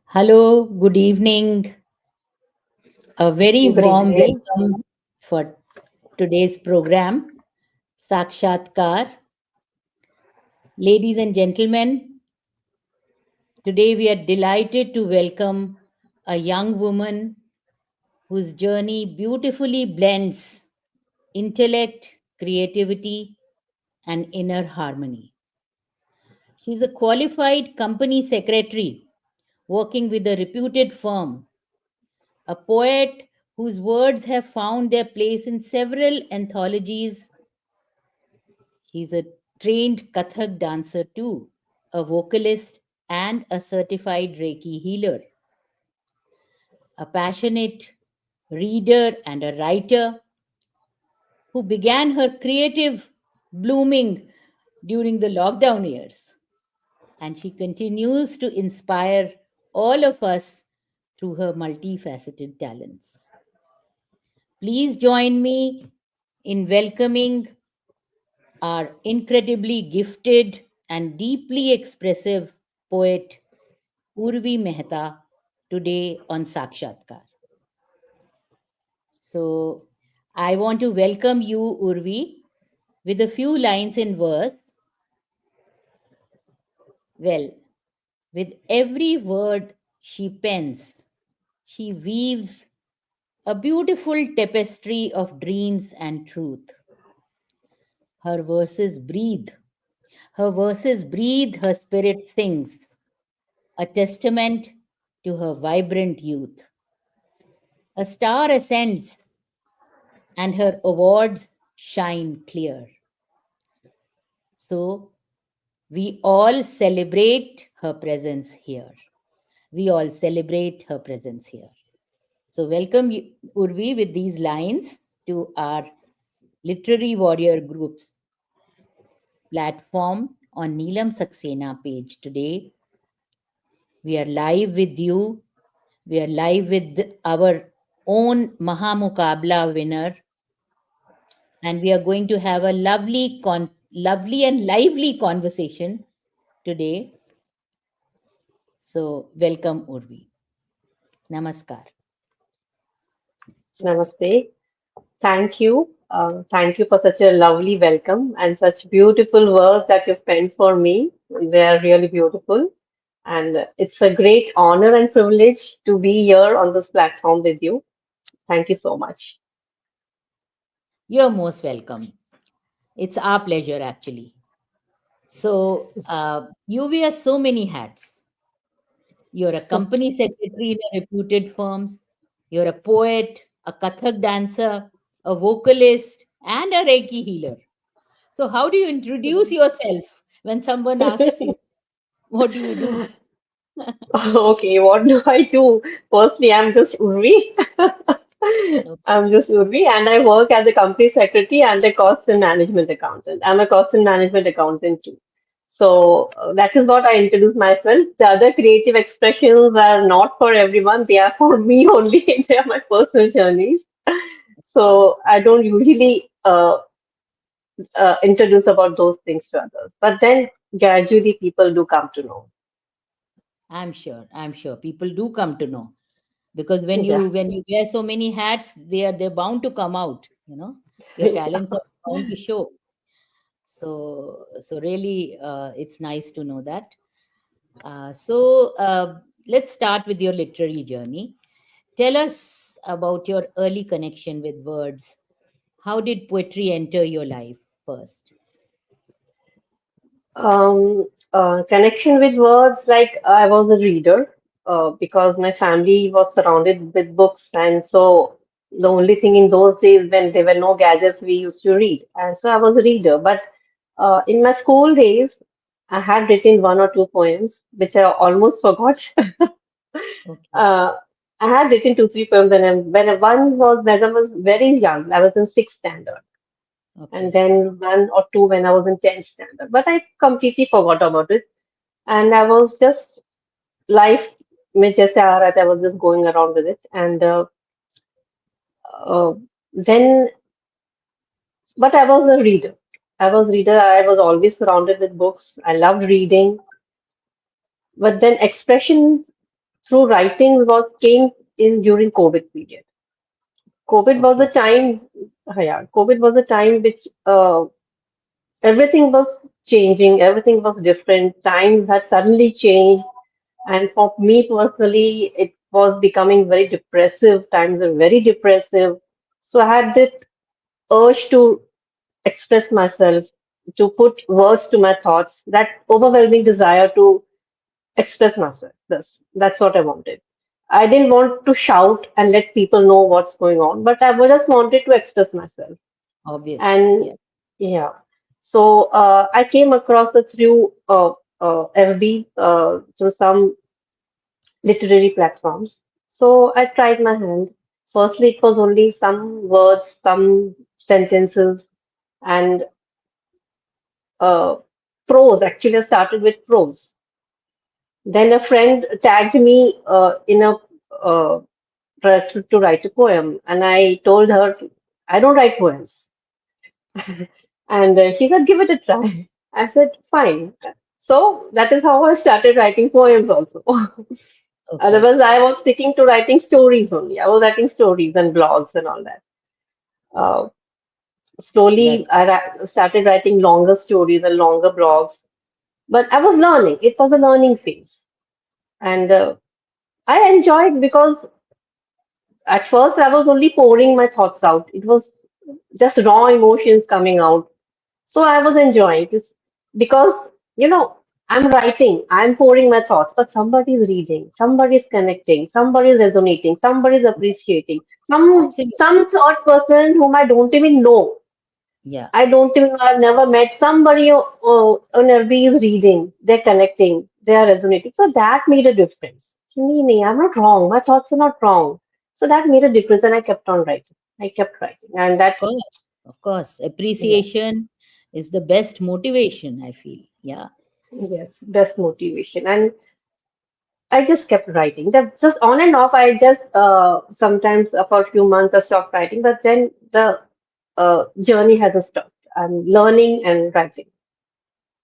Hello, good evening. A very Good warm evening. welcome for today's program, Saakshaatkaar. Ladies and gentlemen, today we are delighted to welcome a young woman whose journey beautifully blends intellect, creativity, and inner harmony. She's a qualified company secretary working with a reputed firm, a poet whose words have found their place in several anthologies. He's a trained Kathak dancer too, a vocalist and a certified Reiki healer, a passionate reader and a writer who began her creative blooming during the lockdown years. And she continues to inspire all of us through her multifaceted talents. Please join me in welcoming our incredibly gifted and deeply expressive poet Urvi Mehta today on Saakshaatkaar. So, I want to welcome you, Urvi, with a few lines in verse. Well, with every word she pens, she weaves a beautiful tapestry of dreams and truth. Her verses breathe. Her verses breathe, her spirit sings, a testament to her vibrant youth. A star ascends, and her awards shine clear. So, we all celebrate her presence here. We all celebrate her presence here. So, welcome, Urvi, with these lines to our Literary Warrior Group's platform on Neelam Saxena page today. We are live with you. We are live with our own Mahamukabla winner, and we are going to have a lovely and lively conversation today. So, welcome, Urvi. Namaskar. Namaste. Thank you. Thank you for such a lovely welcome and such beautiful words that you've penned for me. They are really beautiful. And it's a great honor and privilege to be here on this platform with you. Thank you so much. You're most welcome. It's our pleasure, actually. So, you wear so many hats. You're a company secretary in a reputed firms. You're a poet, a Kathak dancer, a vocalist, and a Reiki healer. So, how do you introduce yourself when someone asks you, what do you do? Okay, what do I do? Firstly, I'm just Urvi. Okay. I'm just Urvi, and I work as a company secretary and a cost and management accountant. I'm a cost and management accountant too. So that is what I introduce myself. The other creative expressions are not for everyone. They are for me only. They are my personal journeys. So I don't usually introduce about those things to others. But then gradually people do come to know. I'm sure people do come to know because Yeah. when you wear so many hats, they're bound to come out. Your talents are bound to show. So really, it's nice to know that. Let's start with your literary journey. Tell us about your early connection with words. How did poetry enter your life first? Connection with words, like I was a reader because my family was surrounded with books, and so the only thing in those days when there were no gadgets, we used to read, and so I was a reader. But in my school days, I had written one or two poems, which I almost forgot. Okay, uh, I had written two, three poems when I was very young. I was in sixth standard, and okay, then one or two when I was in 10th standard. But I completely forgot about it. And I was just life में जैसे आ रहा था, I was just going around with it. And uh, then, but I was a reader. I was reader. I was always surrounded with books. I loved reading. But then expression through writing was came in during COVID period. COVID was a Okay. time, yeah, COVID was a time which everything was changing, everything was different. Times had suddenly changed, and for me personally, it was becoming very depressive. Times were very depressive. So I had this urge to express myself, to put words to my thoughts, that overwhelming desire to express myself. That's what I wanted. I didn't want to shout and let people know what's going on, but just wanted to express myself. Obviously. And Yeah. yeah, so I came across it through FB, through some literary platforms. So I tried my hand. Firstly, it was only some words, some sentences, and uh, prose. Actually, I started with prose. Then a friend tagged me in a to write a poem, and I told her I don't write poems, and she said give it a try. I said fine. So that is how I started writing poems also. Okay. Otherwise, I was sticking to writing stories only. I was writing stories and blogs and all that. Uh, Slowly, That's started writing longer stories and longer blogs. But I was learning. It was a learning phase, and I enjoyed because at first I was only pouring my thoughts out. It was just raw emotions coming out. So I was enjoying this because, you know, I'm writing, I'm pouring my thoughts, but somebody's reading, somebody's connecting, somebody's resonating, somebody's appreciating. absolutely. Some third person whom I don't even know. Yeah. I don't even know, I've never met somebody on LB is reading, they're connecting, they are resonating. So that made a difference. I'm not wrong. My thoughts are not wrong. So that made a difference, and I kept on writing. I kept writing, and Of that, course. Of course. yeah, Appreciation is the best motivation, I feel. Yeah. yes, best motivation. And I just kept writing. That just on and off. I just sometimes for a few months I stopped writing, but then the journey hasn't stopped. I'm learning and writing,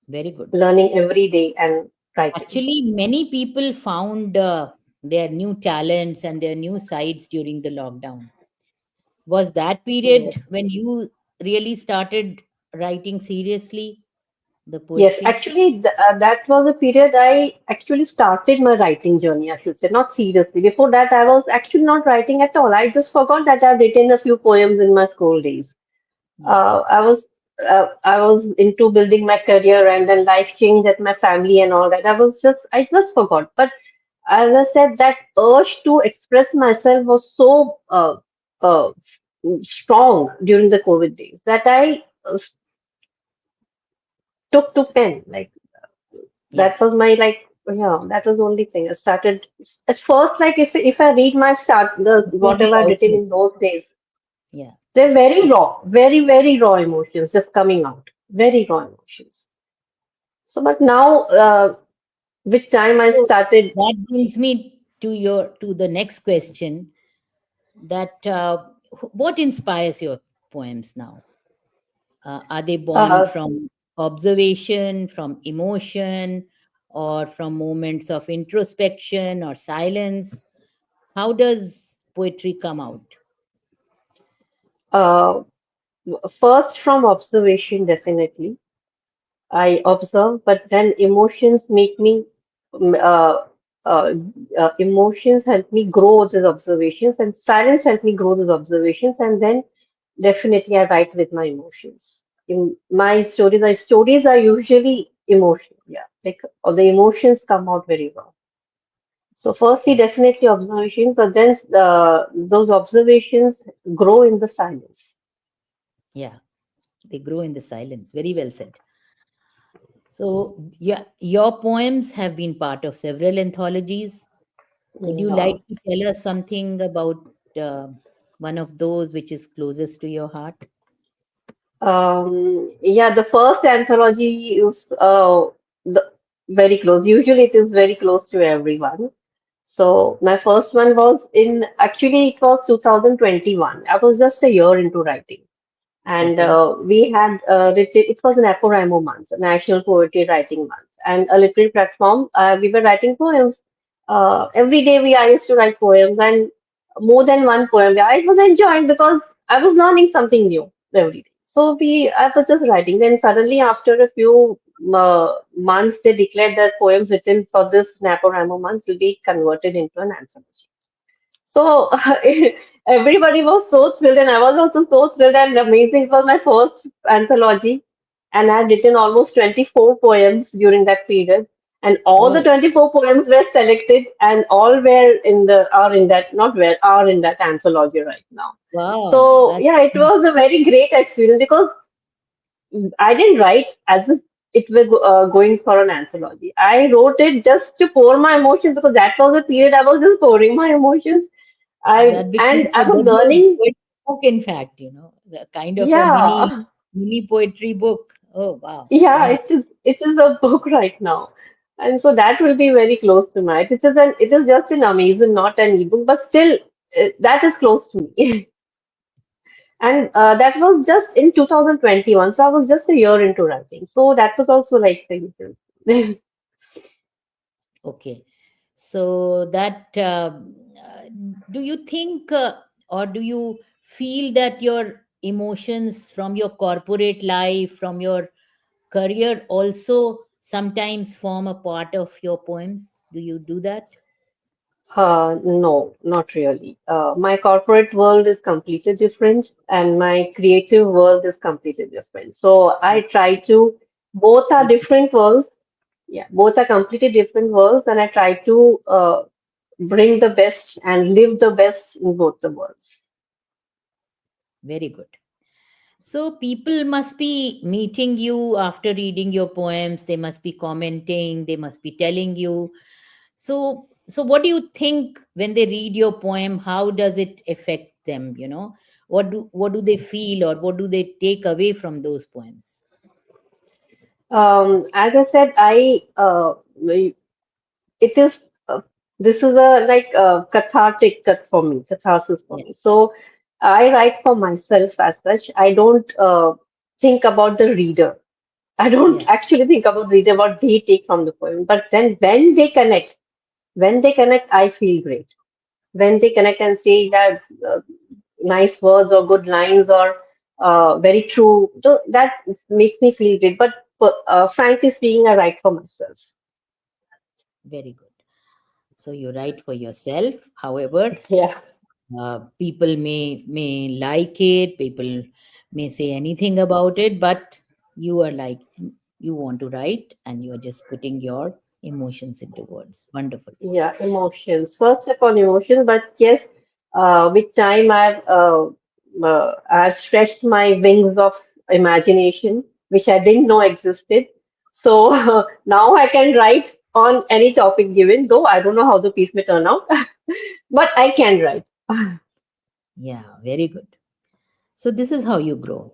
Very good. learning every day and writing. Actually, many people found their new talents and their new sides during the lockdown. Was that Yes. period when you really started writing seriously the Yes, poetry? actually, that was a period I actually started my writing journey, I should say, not seriously. Before that, I was actually not writing at all. I just forgot that I've written a few poems in my school days. Yeah. I was into building my career, and then life changed at my family and all that. I just forgot. But as I said, that urge to express myself was so uh, strong during the COVID days that I took to pen. Like Yeah. that was my like yeah, that was the only thing. I started at first like if I read my start the It was whatever your I've written outlet. in those days, Yeah. they're very raw, very raw emotions just coming out. Very raw emotions. So, but now, with time, I So started. that brings me to the next question that what inspires your poems now? Are they born Uh, from observation, from emotion, or from moments of introspection or silence? How does poetry come out? uh, First from observation, definitely. I observe, but then emotions make me. um, Uh, uh, Emotions help me grow those observations, and silence help me grow those observations, and then definitely I write with my emotions. In my stories are usually emotional. Yeah, like or the emotions come out very well. So firstly, Okay. definitely observation, but then those observations grow in the silence. Yeah, they grow in the silence. Very well said. So, yeah, your poems have been part of several anthologies. Would you like Yeah. to tell us something about one of those which is closest to your heart? Yeah, the first anthology is very close. Usually it is very close to everyone. So my first one was actually it was 2021. I was just a year into writing. And Okay. we had written, it was an NaPoWriMo month, National Poetry Writing Month, and a literary platform. We were writing poems every day I used to write poems and more than one poem. I was enjoying because I was learning something new every day. So I was just writing. Then suddenly, after a few months, they declared that poems written for this NaPoWriMo month will be converted into an anthology. So everybody was so thrilled, and I was also so thrilled and amazing. It was my first anthology, and I had written almost 24 poems during that period. And all the Oh, 24 poems were selected, and all were in the are in that not were are in that anthology right now. wow. So That's yeah, it was a very great experience because I didn't write as if it were going for an anthology. I wrote it just to pour my emotions because that was the period I was just pouring my emotions. that becomes I a was good learning. poetry book, in fact, the kind of a Yeah, mini poetry book. Oh, wow. yeah, Wonderful. it is a book right now, and so that will be very close to mine. It is just an Amazon, not an ebook, but still that is close to me. And that was just in 2021, so I was just a year into writing. So that was also like things. Okay. So do you think or do you feel that your emotions from your corporate life, from your career also sometimes form a part of your poems? Do you do that? No, not really. My corporate world is completely different, and my creative world is completely different. So I try to, both are Keep different worlds. Yeah, both are completely different worlds, and I try to bring the best and live the best in both the worlds. very good. So people must be meeting you after reading your poems. They must be commenting. They must be telling you. So what do you think when they read your poem? How does it affect them? What do they feel, or what do they take away from those poems? As I said, it is this is a like cathartic cut for me, catharsis for Yeah, me. So I write for myself as such. I don't think about the reader. I don't yeah, actually think about reader what they take from the poem. But then when they connect, I feel great. When they connect and say that nice words or good lines or very true, so that makes me feel great. But frankly speaking, I write for myself. very good. So you write for yourself. However, Yeah. people may like it. People may say anything about it, but you are like, you want to write, and you are just putting your emotions into words. Wonderful. Yeah, emotions. First step on emotions, but yes, with time I've stretched my wings of imagination, which I didn't know existed. So now I can write on any topic given, though I don't know how the piece may turn out, but I can write. Yeah, very good. So this is how you grow.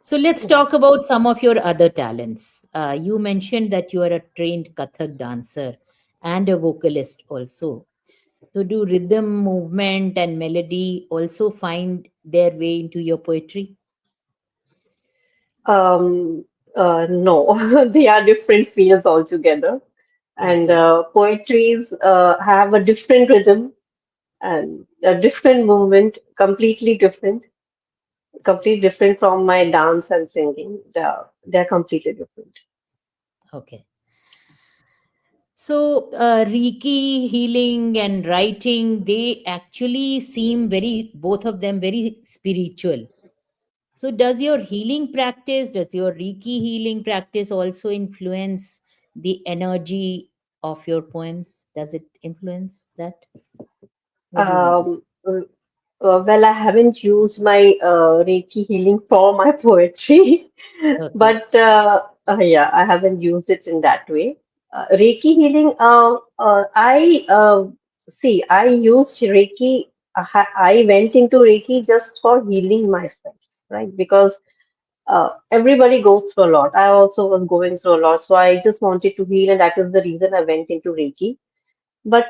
So let's Yeah. talk about some of your other talents. You mentioned that you are a trained Kathak dancer and a vocalist also. So do rhythm, movement, and melody also find their way into your poetry? Um, no, they are different fields altogether, and Okay, poetries have a different rhythm and a different movement, completely different from my dance and singing. They're completely different. okay. So Reiki, healing, and writing, they actually seem both of them very spiritual. So, does your healing practice, does your Reiki healing practice also influence the energy of your poems? Does it influence that? What do you want to say? Um, well, I haven't used my Reiki healing for my poetry, Okay, but yeah, I haven't used it in that way. Reiki healing, I used Reiki. I went into Reiki just for healing myself, right? Because everybody goes through a lot. I also was going through a lot, so I just wanted to heal, and that is the reason I went into Reiki. But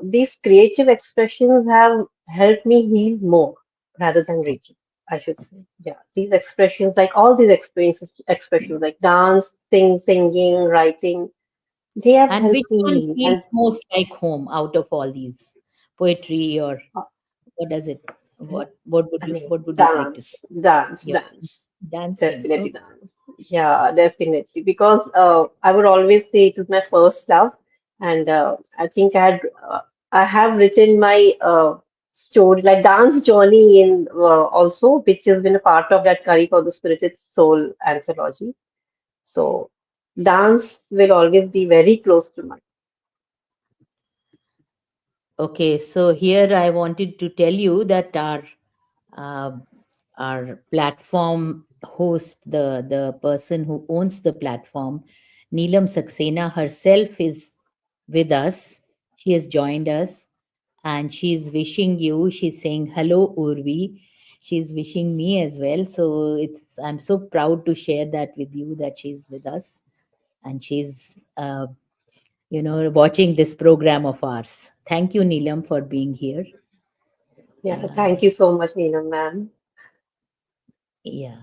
these creative expressions have helped me heal more rather than Reiki, I should say. Yeah, these expressions, like all these expressions like dance, singing, writing, They have And which helped one me. And feels most like home out of all these? Poetry, or what does it? I mean, What would you like to dance, say? dance, Your dance. dancing. Definitely Oh, dance. Yeah, definitely. Because I would always say it is my first love, and I think I have written my story like dance journey in also, which has been a part of that Curry for the Spirited Soul anthology. So dance will always be very close to my. okay. So here I wanted to tell you that uh, our platform host, the person who owns the platform, Neelam Saxena herself, is with us. She has joined us, and she's wishing you. She's saying hello, Urvi. She's wishing me as well. So I'm so proud to share that with you, that she's with us, and she's watching this program of ours. Thank you, Neelam, for being here. Yeah, Uh, thank you so much, Nina, ma'am. yeah.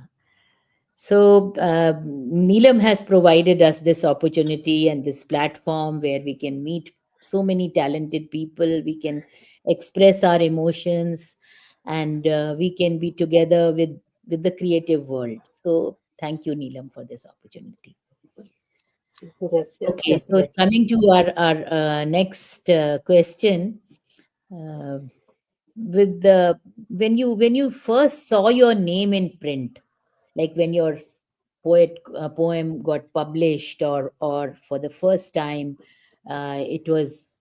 So, Neelam has provided us this opportunity and this platform where we can meet so many talented people. We can express our emotions, and we can be together with the creative world. So, thank you, Neelam, for this opportunity. Yes, yes, Okay, so definitely. coming to our next question, uh, with the when you first saw your name in print, like when your poem got published, or for the first time it was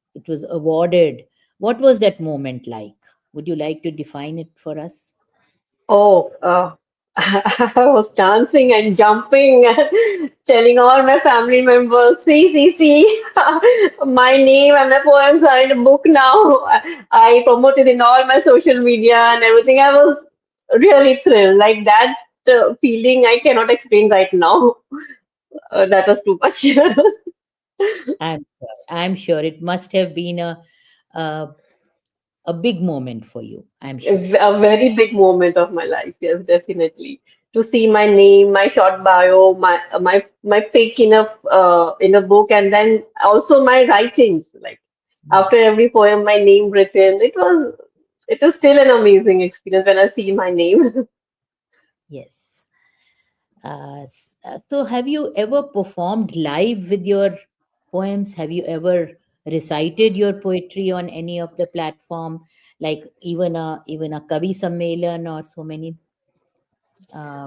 awarded, what was that moment like? Would you like to define it for us? Oh, I was dancing and jumping and telling all my family members, see, my name and my poems are in a book now. I promoted in all my social media and everything. I was really thrilled. Like that feeling I cannot explain right now. That was too much. I'm sure it must have been a, a big moment for you, I'm sure. A very big moment of my life, yes, definitely. To see my name, my short bio, my pick in a book, and then also my writings. Like Yeah. after every poem, my name written. It is still an amazing experience when I see my name. Yes. So, have you ever performed live with your poems? Have you ever recited your poetry on any of the platform, like even a Kavi Sammelan or so many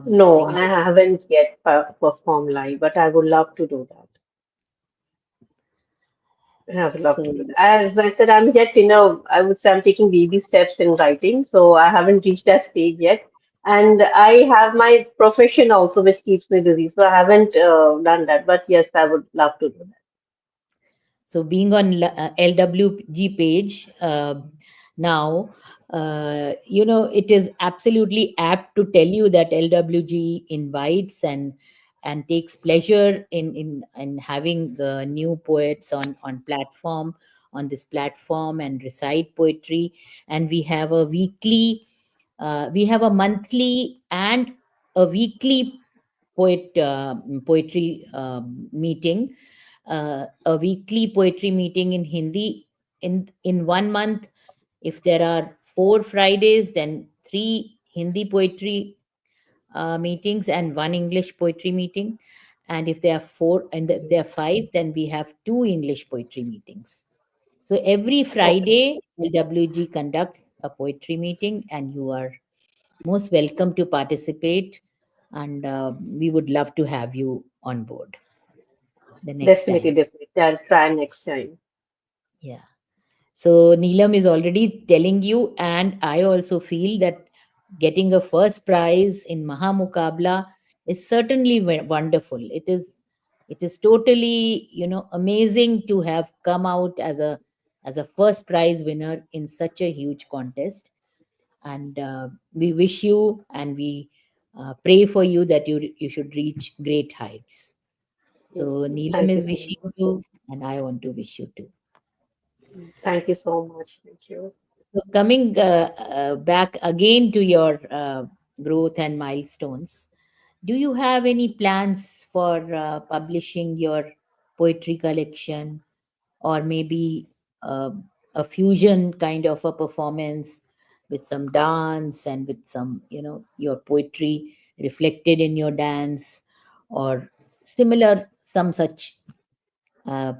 No, things? I haven't yet performed live, but I would love to do that. I would love So, to do that. As I said, I'm yet I would say I'm taking baby steps in writing, so I haven't reached that stage yet. And I have my profession also, which keeps me busy, so I haven't done that. But yes, I would love to do that. So being on LWG page now, it is absolutely apt to tell you that LWG invites and takes pleasure in having new poets on platform, on this platform, and recite poetry. And we have a monthly and a weekly poetry meeting, a weekly poetry meeting in Hindi. In 1 month, if there are 4 Fridays, then three Hindi poetry meetings and one English poetry meeting. And if there are four, and if there are five, then we have two English poetry meetings. So every Okay, Friday, LWG conducts a poetry meeting, and you are most welcome to participate. And we would love to have you on board the next definitely, time. definitely. I'll try next time. Yeah. So Neelam is already telling you, and I also feel that getting a first prize in Mahamukabla is certainly wonderful. It is totally, amazing to have come out as a first prize winner in such a huge contest. And we wish you, and we pray for you that you should reach great heights. So Neelam Thank you is so wishing much. you, and I want to wish you too. Thank you so much. Thank you. So coming back again to your growth and milestones, do you have any plans for publishing your poetry collection, or maybe uh, a fusion kind of a performance with some dance and with some, your poetry reflected in your dance, or similar, some such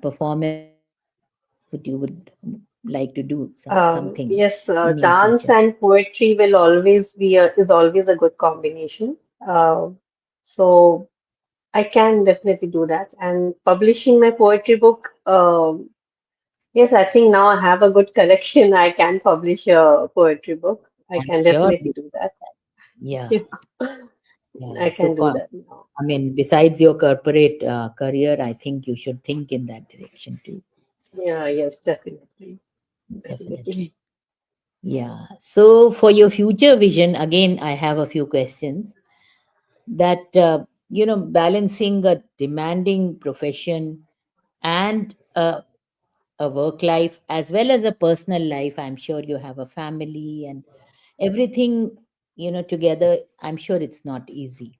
performance that you would like to do something Yes, in near dance future? and poetry will always be is always a good combination. Uh, so I can definitely do that. And publishing my poetry book, yes, I think now I have a good collection. I can publish a poetry book. I I'm can sure. definitely do that. Yeah, I yeah. So, can do that now. I mean, besides your corporate career, I think you should think in that direction too. Yeah, yes, definitely. Definitely. Definitely. Yeah. So, for your future vision, again, I have a few questions that, balancing a demanding profession and a work life as well as a personal life. I'm sure you have a family and everything, together. I'm sure it's not easy.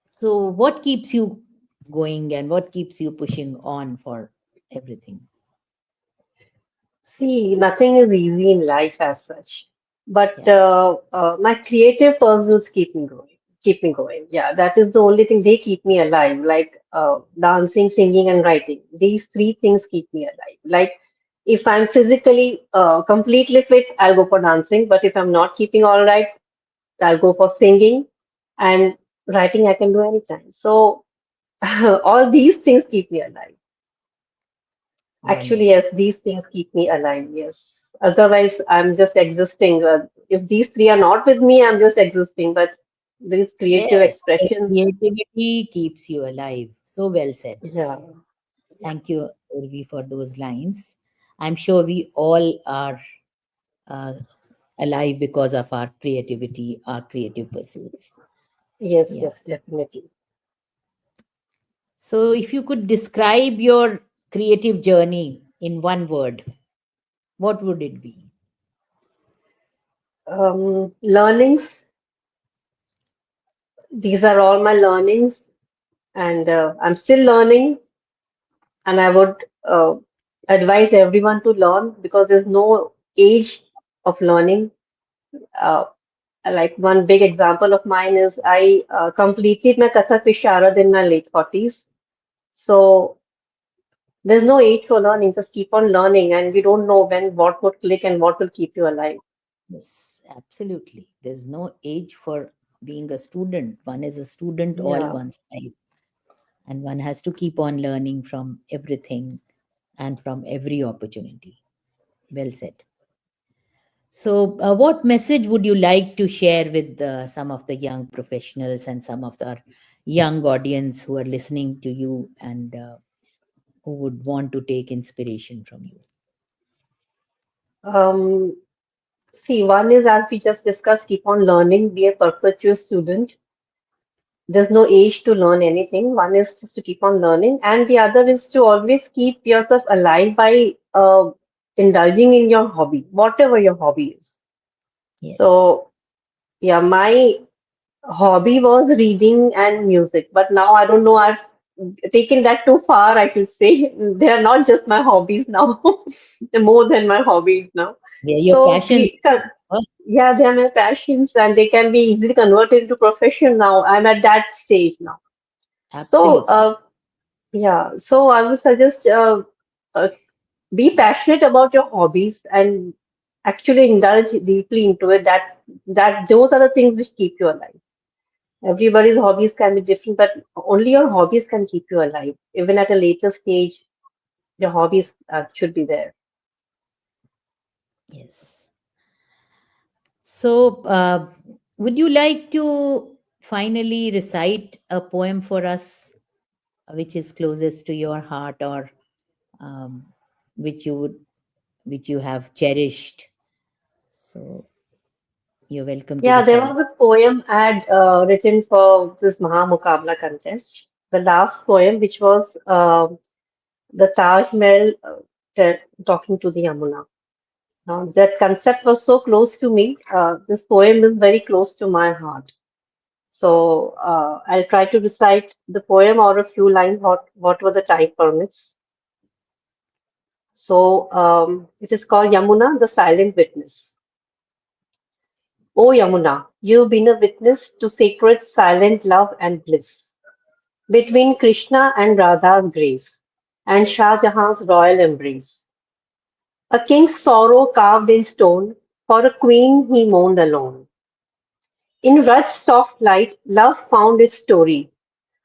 So, what keeps you going and what keeps you pushing on for everything? See, nothing is easy in life as such, but Yeah. my creative pursuits keep me going. Keep me going. Yeah, that is the only thing they keep me alive. Like dancing, singing, and writing. These three things keep me alive. Like if I'm physically completely fit, I'll go for dancing. But if I'm not keeping all right, I'll go for singing, and writing I can do anytime. So all these things keep me alive. Actually, Wonderful. yes, these things keep me alive. Yes. Otherwise, I'm just existing. If these three are not with me, I'm just existing. But these creative Yes, the expressions, creativity keeps you alive. So well said. yeah, yeah, Thank you, Urvi, for those lines. I'm sure we all are uh, alive because of our creativity, our creative pursuits. yes, Yeah. yes, definitely. So, if you could describe your creative journey in one word, what would it be? Learnings. These are all my learnings, and I'm still learning. And I would advise everyone to learn because there's no age of learning. Uh, like one big example of mine is I completed my Kathak Visharad in my late 40s. So there's no age for learning, just keep on learning, and we don't know when what would click and what will keep you alive. Yes, absolutely. There's no age for being a student. One is a student all Yeah, one's life, and one has to keep on learning from everything and from every opportunity. Well said. So, what message would you like to share with some of the young professionals and some of the young audience who are listening to you and who would want to take inspiration from you? um, see, one is as we just discussed, keep on learning, be a perpetual student. There's no age to learn anything. One is just to keep on learning, and the other is to always keep yourself alive by indulging in your hobby, whatever your hobby is. Yes, So, yeah, my hobby was reading and music, but now I don't know. I've taken that too far, I should say. They are not just my hobbies now, they're more than my hobbies now. they're your So, passions. Oh, yeah, they are my passions and they can be easily converted into profession now. I'm at that stage now. So, absolutely. yeah, so I would suggest uh, be passionate about your hobbies and actually indulge deeply into it. That those are the things which keep you alive. Everybody's hobbies can be different, but only your hobbies can keep you alive. Even at a later stage, your hobbies should be there. Yes. So, would you like to finally recite a poem for us, which is closest to your heart, or um, which you would, which you have cherished? So, you're welcome to Yeah, there recite. was a poem I had written for this Maha Mukabla contest. The last poem, which was the Taj Mahal talking to the Yamuna. That concept was so close to me. This poem is very close to my heart. So I'll try to recite the poem or a few lines, whatever the time permits. So it is called Yamuna, the Silent Witness. O Yamuna, you've been a witness to sacred silent love and bliss between Krishna and Radha's grace and Shah Jahan's royal embrace. A king's sorrow carved in stone, for a queen he mourned alone. In Raj's soft light, love found its story.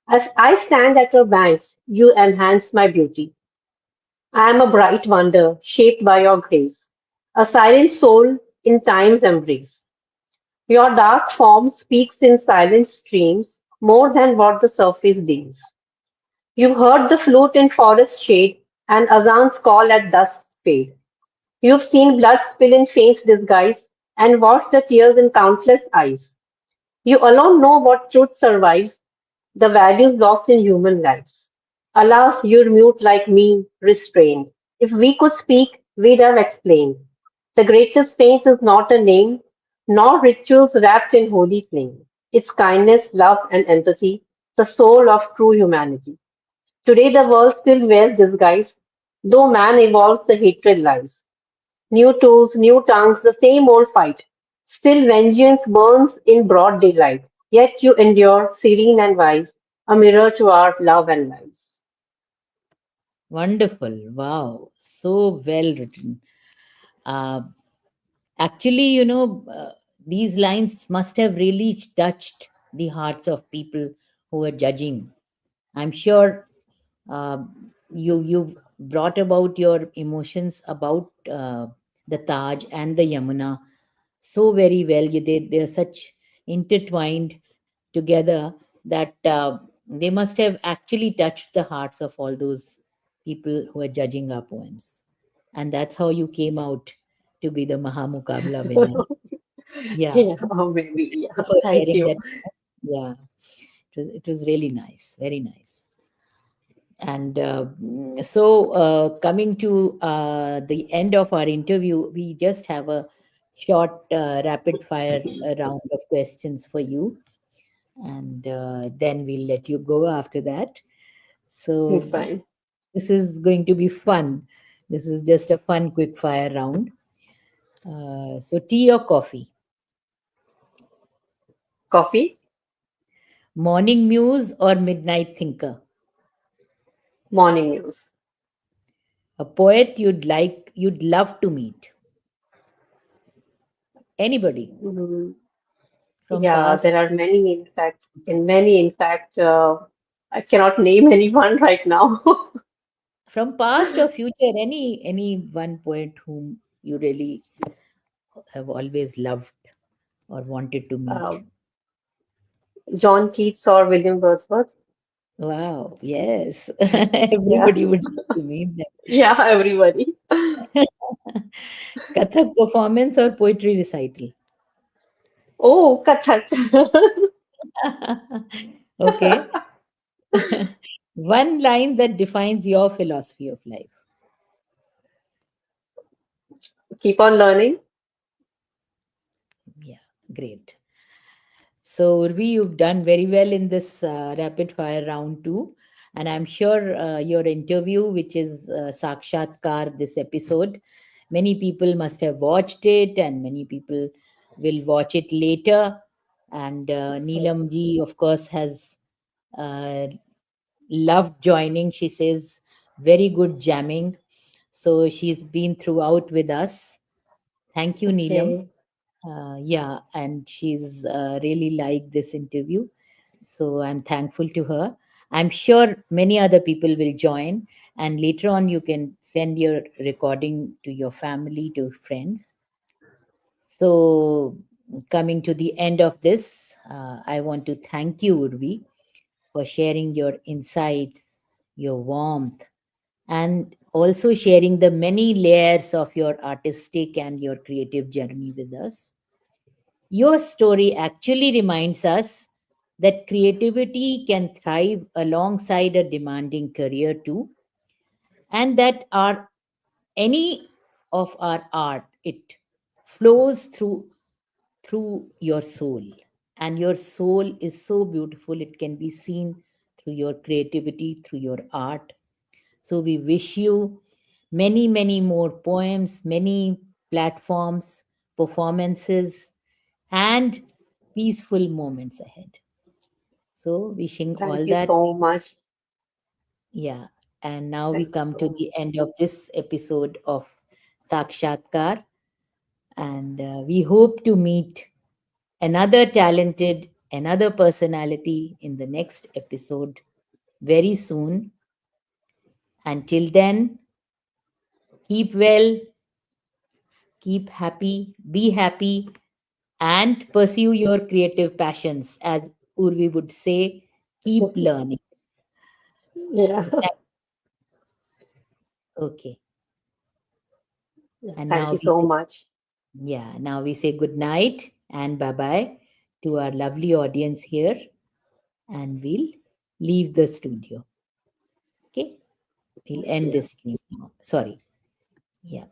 As I stand at your banks, you enhance my beauty. I am a bright wonder, shaped by your grace, a silent soul in time's embrace. Your dark form speaks in silent streams, more than what the surface deems. You've heard the flute in forest shade, and Azan's call at dusk's fade. You've seen blood spill in faint's disguise, and watched the tears in countless eyes. You alone know what truth survives, the values lost in human lives. Alas, you're mute like me, restrained. If we could speak, we'd have explained. The greatest faith is not a name, nor rituals wrapped in holy flame. It's kindness, love, and empathy, the soul of true humanity. Today, the world still wears disguise, though man evolves, the hatred lies. New tools, new tongues, the same old fight. Still vengeance burns in broad daylight. Yet you endure, serene and wise, a mirror to our love and lives. Wonderful. Wow. So well written. Uh, Actually, these lines must have really touched the hearts of people who were judging. I'm sure you've brought about your emotions about the Taj and the Yamuna so very well. They're such intertwined together that they must have actually touched the hearts of all those people who are judging our poems. And that's how you came out to be the Mahamukabla winner. Yeah. Yeah, oh, maybe. Thank Yeah, you for thank sharing you. that. Yeah. It was really nice. Very nice. And coming to the end of our interview, we just have a short rapid fire round of questions for you. And then we'll let you go after that. So, Fine. this is going to be fun. This is just a fun, quick fire round. So, tea or coffee? Coffee, Morning muse or midnight thinker? morning news. A poet you'd love to meet? Anybody Mm, from yeah, past? there are many, in fact, I cannot name anyone right now. From past or future, any one poet whom you really have always loved or wanted to Uh, meet? John Keats or William Wordsworth. Wow, yes. Yeah, Everybody would love to meet yeah, everybody. them. Kathak performance or poetry recital? Oh, Kathak. Okay. One line that defines your philosophy of life. Keep on learning. Yeah, great. So, Urvi, you've done very well in this rapid fire round two. And I'm sure your interview, which is Saakshaatkaar, this episode, many people must have watched it and many people will watch it later. And Neelam ji, of course, has uh, loved joining. She says, very good jamming. So she's been throughout with us. Thank you, Neelam. Okay, Yeah, and she's really liked this interview. So I'm thankful to her. I'm sure many other people will join, and later on, you can send your recording to your family, to friends. So, coming to the end of this, I want to thank you, Urvi, for sharing your insight, your warmth, and also sharing the many layers of your artistic and your creative journey with us. Your story actually reminds us that creativity can thrive alongside a demanding career too, and that our any of our art it flows through your soul. And your soul is so beautiful, it can be seen through your creativity, through your art. So we wish you many, many more poems, many platforms, performances, and peaceful moments ahead. So wishing Thank all you that. so much. Yeah. And now we Thank you come to so the end of this episode of Saakshaatkaar. And we hope to meet another talented, another personality in the next episode very soon. Until then, keep well, keep happy, and pursue your creative passions. As Urvi would say, keep much. learning. Yeah. So, okay. Yeah, And thank now you we so say, much. yeah, now we say good night and bye bye to our lovely audience here. And we'll leave the studio. Okay. We'll end Yeah. this stream now. Sorry. Yeah.